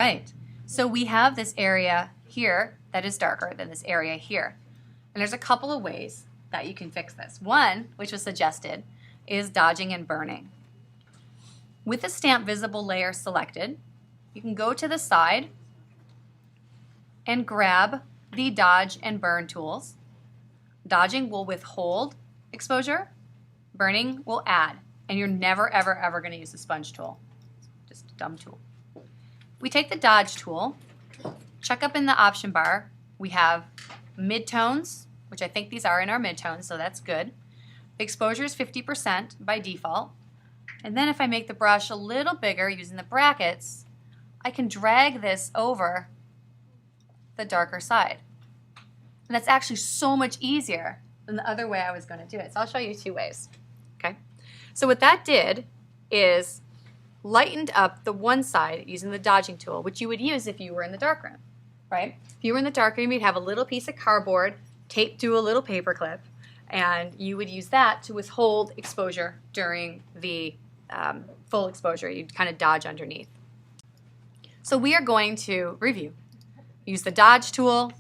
right, so we have this area here that is darker than this area here. And there's a couple of ways that you can fix this. One, which was suggested, is dodging and burning. With the stamp visible layer selected, you can go to the side and grab the dodge and burn tools. Dodging will withhold exposure, burning will add, and you're never, ever, ever going to use the sponge tool. Just a dumb tool. We take the dodge tool, check up in the option bar, we have midtones, which I think these are in our midtones, so that's good. The exposure is 50% by default. And then if I make the brush a little bigger using the brackets, I can drag this over the darker side. And that's actually so much easier than the other way I was going to do it. So I'll show you two ways. Okay. So what that did is lightened up the one side using the dodging tool, which you would use if you were in the darkroom, right? If you were in the darkroom, you'd have a little piece of cardboard taped to a little paper clip, and you would use that to withhold exposure during the full exposure. You'd kind of dodge underneath. So we are going to review. Use the dodge tool,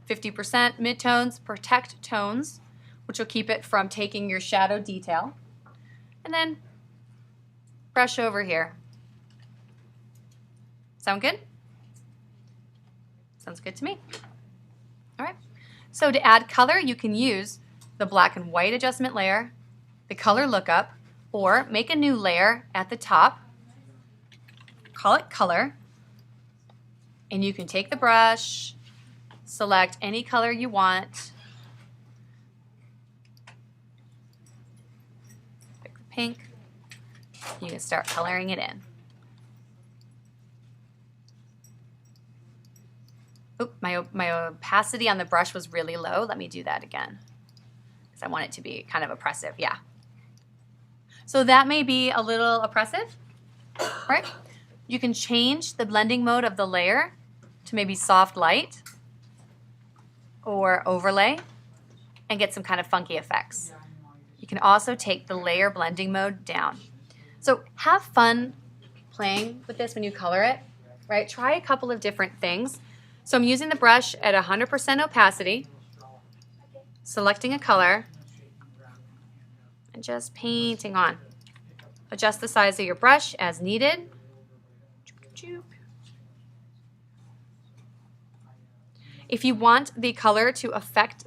50% midtones, protect tones, which will keep it from taking your shadow detail, and then brush over here. Sound good? Sounds good to me. All right. So to add color, you can use the black and white adjustment layer, the color lookup, or make a new layer at the top, call it color, and you can take the brush, select any color you want, pick the pink, you can start coloring it in. Oop, my opacity on the brush was really low. Let me do that again because I want it to be kind of oppressive. Yeah. So that may be a little oppressive, right? You can change the blending mode of the layer to maybe soft light or overlay and get some kind of funky effects. You can also take the layer blending mode down. So have fun playing with this when you color it, right? Try a couple of different things. So I'm using the brush at 100% opacity, selecting a color, and just painting on. Adjust the size of your brush as needed. If you want the color to affect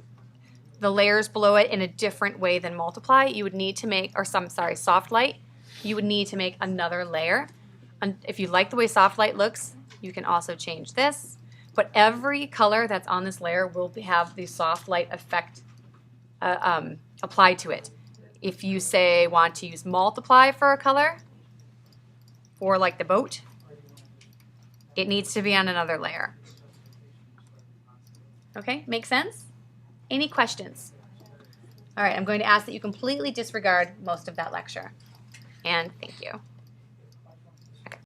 the layers below it in a different way than multiply, you would need to make, soft light, you would need to make another layer. And if you like the way soft light looks, you can also change this. But every color that's on this layer will have the soft light effect applied to it. If you say want to use multiply for a color, or like the boat, it needs to be on another layer. Okay, make sense? Any questions? All right, I'm going to ask that you completely disregard most of that lecture. And thank you.